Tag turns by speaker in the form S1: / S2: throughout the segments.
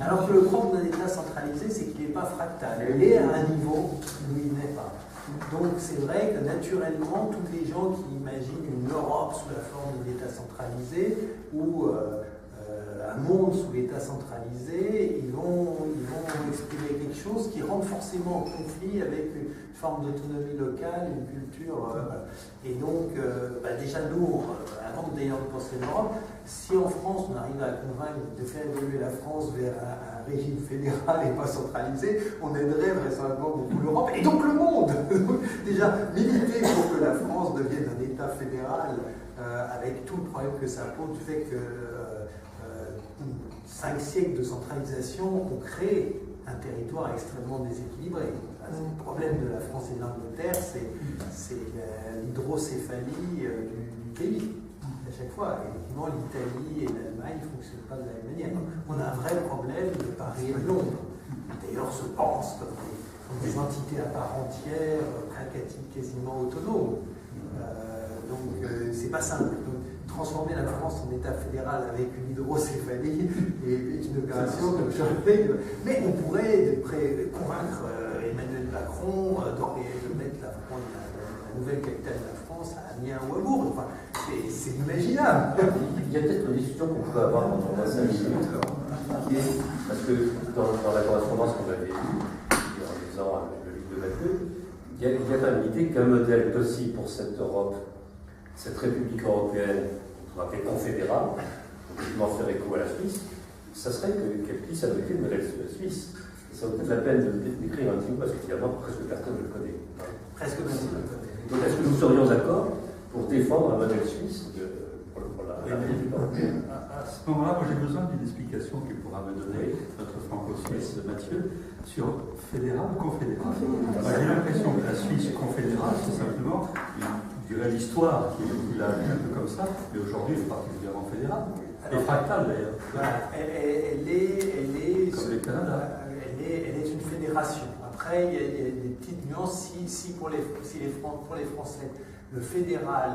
S1: Alors que le propre d'un État centralisé, c'est qu'il n'est pas fractal. Il est à un niveau où il n'est pas. Donc c'est vrai que naturellement, tous les gens qui imaginent une Europe sous la forme d'un État centralisé ou un monde sous l'État centralisé, ils vont exprimer quelque chose qui rentre forcément en conflit avec une forme d'autonomie locale, une culture. Et donc, déjà nous, avant d'ailleurs de penser l'Europe, si en France on arrive à convaincre de faire évoluer la France vers un régime fédéral et pas centralisé, on aiderait vraisemblablement beaucoup l'Europe et donc le monde. Déjà, militer pour que la France devienne un État fédéral avec tout le problème que ça pose, du fait que 5 siècles de centralisation ont créé un territoire extrêmement déséquilibré. Le problème de la France et de l'Angleterre, c'est l'hydrocéphalie du pays. À chaque fois, effectivement, l'Italie et l'Allemagne ne fonctionnent pas de la même manière. On a un vrai problème de Paris et de Londres. D'ailleurs, se pensent comme des entités à part entière, quasiment autonomes. Donc, c'est pas simple. Donc, transformer la France en État fédéral avec une hydrocéphalie est une opération comme je l'ai. Mais on pourrait convaincre Emmanuel Macron de mettre la nouvelle capitale de la France à Amiens ou à Bourges. Enfin, c'est imaginable.
S2: Il y a peut-être une discussion qu'on peut avoir quand on a 5 minutes, parce que dans la correspondance qu'on avait eue, en lisant le livre de Mathieu, il y a quand même l'idée qu'un modèle possible pour cette Europe, cette République européenne, qu'on appelle confédérale, pour faire écho à la Suisse, ça serait qu'elle puisse adopter le modèle suisse. Ça vaut peut-être la peine de décrire un petit peu, parce que finalement, presque personne ne le connaît.
S1: Presque personne ne le connaît.
S2: Donc, est-ce que nous serions d'accord pour défendre un modèle suisse pour la République européenne?
S3: À ce moment-là, moi j'ai besoin d'une explication qu'il pourra me donner, notre franco-suisse Mathieu, sur fédéral, confédéral. J'ai l'impression que la Suisse confédérale, c'est simplement l'histoire qui l'a vu un peu comme ça, mais aujourd'hui elle est particulièrement fédérale. Elle est fractale d'ailleurs.
S1: Voilà, elle est
S3: comme le Canada.
S1: Elle est une fédération. Après, il y a des petites nuances. Si pour les Français, le fédéral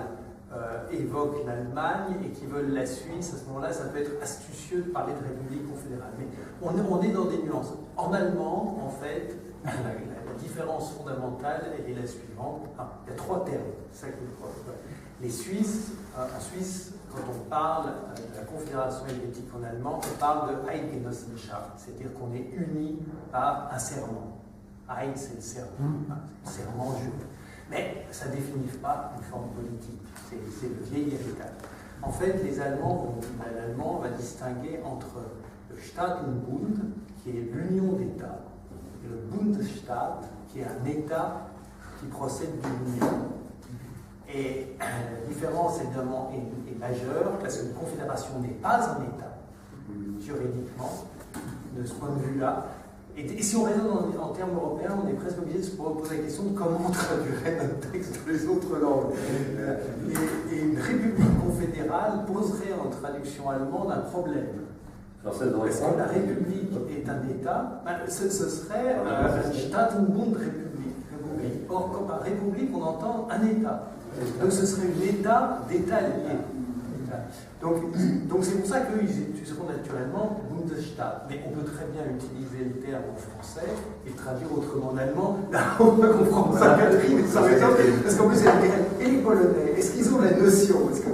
S1: évoque l'Allemagne et qui veulent la Suisse, à ce moment-là, ça peut être astucieux de parler de république confédérale. Mais on est dans des nuances. En allemand, en fait, la différence fondamentale, elle est la suivante. Il y a 3 termes. C'est ça que je crois. Les Suisses, en Suisse, quand on parle de la Confédération helvétique en allemand, on parle de Eidgenossenschaft, c'est-à-dire qu'on est unis par un serment. Eid, c'est le serment, le serment juré. Mais ça ne définit pas une forme politique, c'est le vieil héritage. En fait, l'allemand va distinguer entre le Staat und Bund, qui est l'union d'États, et le Bundesstaat, qui est un État qui procède d'une union. Et la différence évidemment est majeure, parce que la confédération n'est pas un État, juridiquement, de ce point de vue-là. Et si on raisonne en termes européens, on est presque obligé de se poser la question de comment on traduirait notre texte dans les autres langues. Et une république confédérale poserait en traduction allemande un problème. Parce que la République est un État, ce serait Staat und Bund République. Or, comme par République, on entend un État. Donc ce serait un État d'État lié. Donc c'est pour ça qu'ils utiliseront naturellement Bundesstaat. Mais on peut très bien utiliser le terme en français et le traduire autrement en allemand. Là, on va comprendre ça, Catherine, parce qu'en plus, et les Polonais, est-ce qu'ils ont la notion? Parce que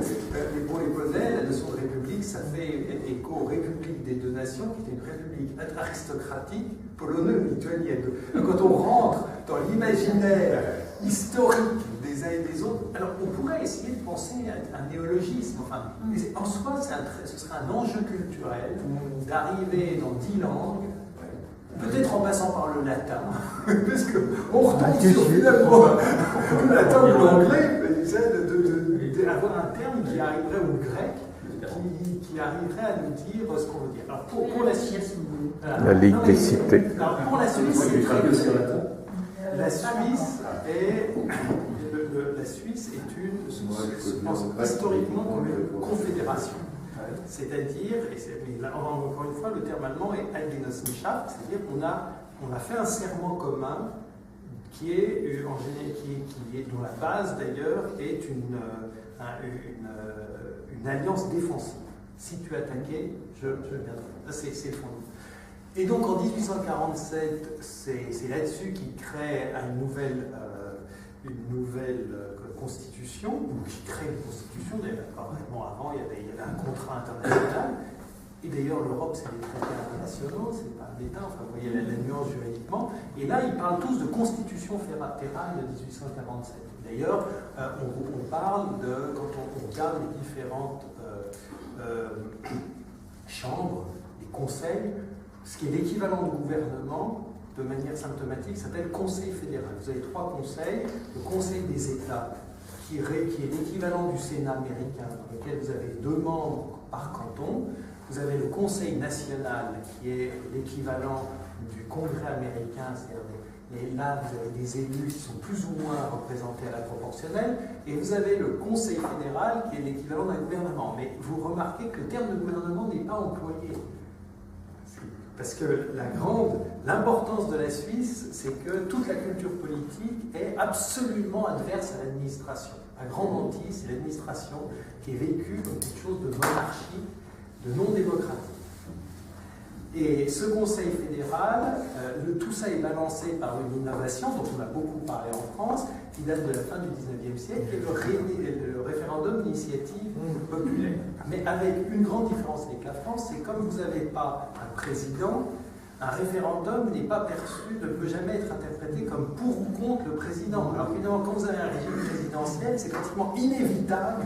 S1: pour les Polonais, la notion de république, ça fait écho aux républiques des 2 nations, qui était une république aristocratique polono-lituanienne. Quand on rentre dans l'imaginaire historique des uns et des autres, alors on pourrait essayer de penser à un néologisme. Enfin, en soi, ce serait un enjeu culturel d'arriver dans 10 langues, peut-être en passant par le latin, parce qu'on retombe sur finalement le latin ou l'anglais, d'avoir un terme qui arriverait au grec, qui arriverait à nous dire ce qu'on veut dire. Alors pour la Suisse,
S4: la Ligue des cités.
S1: Alors pour la Suisse, c'est la Suisse est je pense historiquement comme une confédération. C'est-à-dire, mais là, encore une fois, le terme allemand est Eidgenossenschaft, c'est-à-dire qu'on a fait un serment commun qui est dont la base d'ailleurs est une alliance défensive. Si tu attaquais, je viendrai. C'est le fondement. Et donc en 1847, c'est là-dessus qu'il crée une nouvelle constitution, ou qui crée une constitution, d'ailleurs pas vraiment avant, il y avait un contrat international. Et d'ailleurs, l'Europe, c'est des traités internationaux, c'est pas un État, enfin, vous voyez la nuance juridiquement. Et là, ils parlent tous de constitution fédérale de 1847. D'ailleurs, on parle de, quand on regarde les différentes chambres, les conseils, ce qui est l'équivalent du gouvernement, de manière symptomatique, s'appelle Conseil fédéral. Vous avez 3 conseils. Le Conseil des États, qui est l'équivalent du Sénat américain, dans lequel vous avez 2 membres par canton. Vous avez le Conseil national, qui est l'équivalent du Congrès américain, c'est-à-dire là, vous avez des élus qui sont plus ou moins représentés à la proportionnelle, et vous avez le Conseil fédéral, qui est l'équivalent d'un gouvernement. Mais vous remarquez que le terme de gouvernement n'est pas employé. Parce que l'importance de la Suisse, c'est que toute la culture politique est absolument adverse à l'administration. La grande hantise, c'est l'administration qui est vécue comme quelque chose de monarchie, de non-démocratique. Et ce Conseil fédéral, tout ça est balancé par une innovation dont on a beaucoup parlé en France, qui date de la fin du 19e siècle, qui est le référendum d'initiative populaire. Mais avec une grande différence avec la France, c'est comme vous n'avez pas un président, un référendum ne peut jamais être interprété comme pour ou contre le président. Alors évidemment, quand vous avez un régime présidentiel, c'est pratiquement inévitable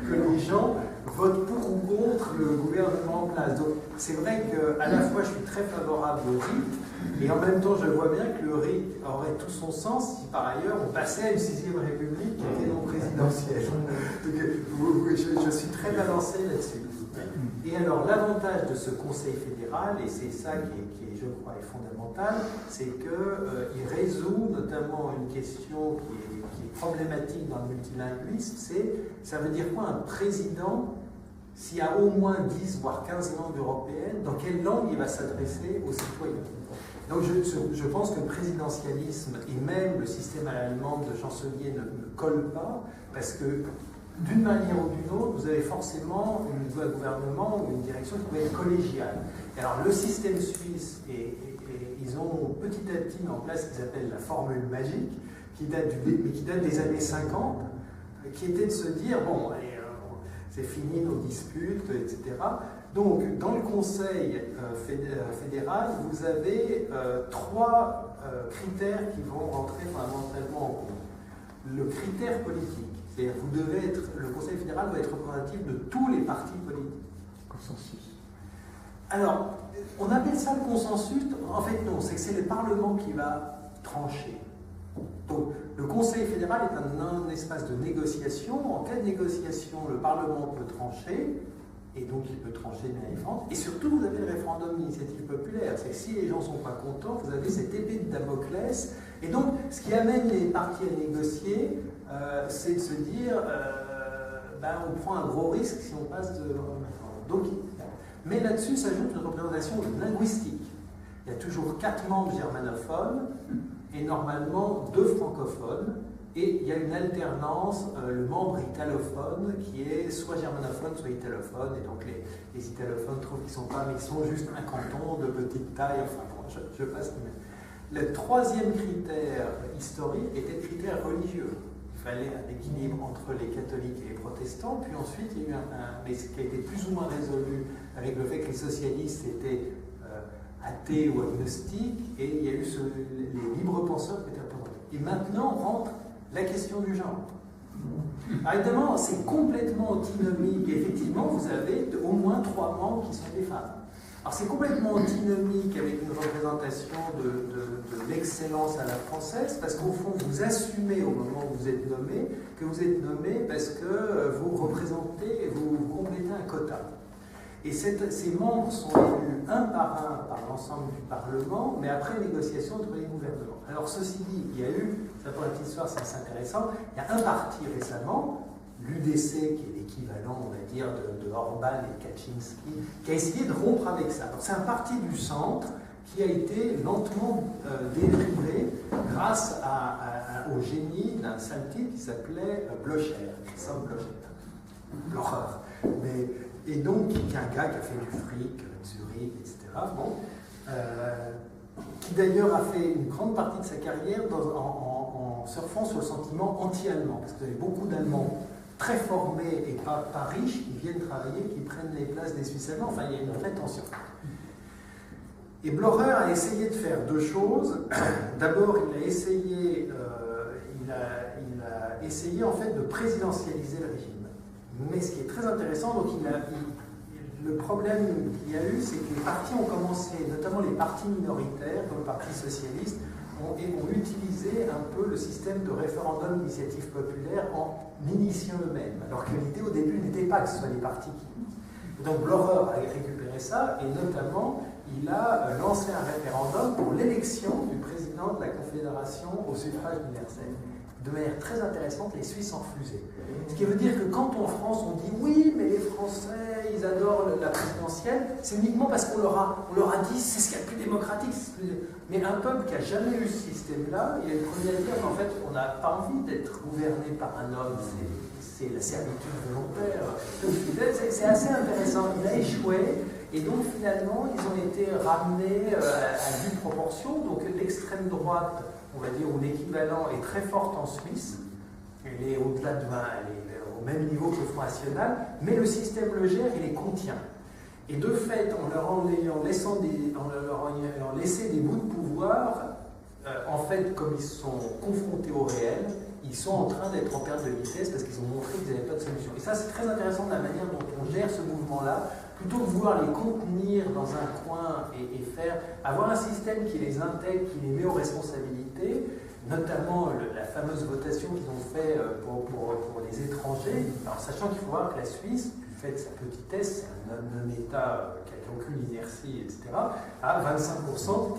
S1: que les gens votent pour ou contre le gouvernement en place. Donc c'est vrai qu'à la fois je suis très favorable au RIC, et en même temps je vois bien que le RIC aurait tout son sens si par ailleurs on passait à une 6e République qui était non présidentielle. Donc, je suis très balancé là-dessus. Et alors l'avantage de ce Conseil fédéral, et c'est ça qui je crois, est fondamental, c'est qu'il résout notamment une question qui est problématique dans le multilinguisme, ça veut dire quoi un président, s'il y a au moins 10 voire 15 langues européennes, dans quelle langue il va s'adresser aux citoyens? Donc je pense que le présidentialisme et même le système à l'allemande de chancelier ne collent pas, parce que d'une manière ou d'une autre, vous avez forcément un gouvernement ou une direction qui va être collégiale. Et alors le système suisse, ils ont petit à petit mis en place ce qu'ils appellent la formule magique, qui date des années 50, qui était de se dire, bon, allez, c'est fini nos disputes, etc. Donc dans le Conseil fédéral, vous avez 3 critères qui vont rentrer fondamentalement en compte. Le critère politique. C'est-à-dire que le Conseil fédéral doit être représentatif de tous les partis politiques.
S3: Consensus.
S1: Alors, on appelle ça le consensus. En fait, non, c'est que c'est le Parlement qui va trancher. Donc, le Conseil fédéral est un espace de négociation. En cas de négociation, le Parlement peut trancher, et donc il peut trancher de manière différente. Et surtout, vous avez le référendum d'initiative populaire. C'est que si les gens ne sont pas contents, vous avez cette épée de Damoclès. Et donc, ce qui amène les partis à négocier, c'est de se dire, on prend un gros risque si on passe de... Donc, mais là-dessus s'ajoute une représentation linguistique. Il y a toujours 4 membres germanophones et normalement 2 francophones, et il y a une alternance, le membre italophone qui est soit germanophone, soit italophone, et donc les italophones trouvent qu'ils ne sont pas, mais ils sont juste un canton de petite taille, enfin bon, je passe. Le 3e critère historique était le critère religieux. Il fallait un équilibre entre les catholiques et les protestants, puis ensuite il y a eu mais ce qui a été plus ou moins résolu avec le fait que les socialistes étaient athées ou agnostiques, et il y a eu les libres penseurs qui étaient représentés. Et maintenant rentre la question du genre. Alors évidemment, c'est complètement antinomique, et effectivement, vous avez au moins 3 membres qui sont des femmes. Alors c'est complètement antinomique avec une représentation de l'excellence à la française, parce qu'au fond, vous assumez au moment où vous êtes nommé, que vous êtes nommé parce que vous représentez, vous complétez un quota. Et ces membres sont élus un par l'ensemble du Parlement, mais après négociation entre les gouvernements. Alors ceci dit, il y a eu, ça pour la petite histoire, c'est assez intéressant, il y a un parti récemment, l'UDC, qui est l'équivalent, on va dire, de Orban et Kaczynski, qui a essayé de rompre avec ça. C'est un parti du centre qui a été lentement dérivé grâce au génie d'un sale type qui s'appelait Blocher, Christophe Blocher. L'horreur. Mais et donc qui est un gars qui a fait du fric, Zurich, etc. Bon, qui d'ailleurs a fait une grande partie de sa carrière en surfant sur le sentiment anti-allemand, parce que vous avez beaucoup d'Allemands très formés et pas riches qui viennent travailler, qui prennent les places des Suisses allemands. Enfin, il y a une vraie tension. Et Blocher a essayé de faire deux choses. D'abord, il a essayé en fait de présidentialiser le régime. Mais ce qui est très intéressant, donc le problème qu'il y a eu, c'est que les partis ont commencé, notamment les partis minoritaires, comme le Parti socialiste, ont utilisé un peu le système de référendum d'initiative populaire en initiant eux-mêmes. Alors que l'idée au début n'était pas que ce soit les partis qui... Donc Blocher a récupéré ça, et notamment, il a lancé un référendum pour l'élection du président de la Confédération au suffrage universel. De manière très intéressante, les Suisses ont refusé. Ce qui veut dire que quand en France on dit oui, mais les Français, ils adorent la présidentielle, c'est uniquement parce qu'on leur a dit c'est ce qu'il y a de plus démocratique. Mais un peuple qui n'a jamais eu ce système-là, il est le premier à dire qu'en fait, on n'a pas envie d'être gouverné par un homme, c'est la servitude volontaire. C'est assez intéressant. Il a échoué, et donc finalement, ils ont été ramenés à due proportion. Donc l'extrême droite, on va dire, où l'équivalent est très forte en Suisse, elle est au-delà de 20, elle est au même niveau que le Front National, mais le système le gère et les contient. Et de fait, en leur ayant laissé des bouts de pouvoir, en fait, comme ils sont confrontés au réel, ils sont en train d'être en perte de vitesse parce qu'ils ont montré qu'ils n'avaient pas de solution. Et ça, c'est très intéressant de la manière dont on gère ce mouvement-là, plutôt que de vouloir les contenir dans un coin et avoir un système qui les intègre, qui les met aux responsabilités, notamment la fameuse votation qu'ils ont fait pour les étrangers. Alors, sachant qu'il faut voir que la Suisse, du fait de sa petitesse, c'est un État qui n'a aucune inertie, etc., a 25%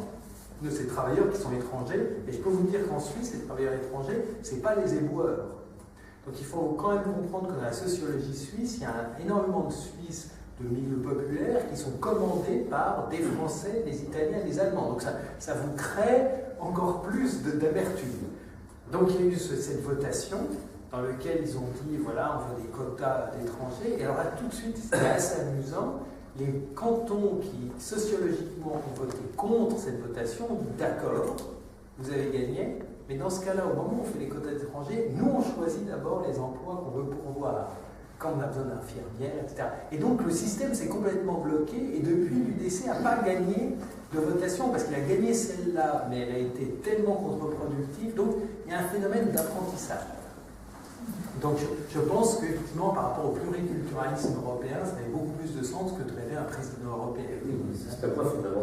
S1: de ces travailleurs qui sont étrangers. Et je peux vous dire qu'en Suisse, les travailleurs étrangers, ce n'est pas les éboueurs. Donc il faut quand même comprendre que dans la sociologie suisse, il y a énormément de Suisses de milieux populaires qui sont commandés par des Français, des Italiens, des Allemands. Donc ça vous crée encore plus d'amertume. Donc il y a eu cette votation dans laquelle ils ont dit, voilà, on veut des quotas d'étrangers. Et alors là, tout de suite, c'était assez amusant, les cantons qui, sociologiquement, ont voté contre cette votation ont dit, d'accord, vous avez gagné, mais dans ce cas-là, au moment où on fait les quotas d'étrangers, nous, on choisit d'abord les emplois qu'on veut pourvoir, quand on a besoin d'infirmières, etc. Et donc, le système s'est complètement bloqué, et depuis, l'UDC n'a pas gagné de votation, parce qu'il a gagné celle-là, mais elle a été tellement contre-productive, donc il y a un phénomène d'apprentissage. Donc je pense qu'effectivement, par rapport au pluriculturalisme européen, ça avait beaucoup plus de sens que de rêver un président européen.
S2: Oui, c'est un point fondamental.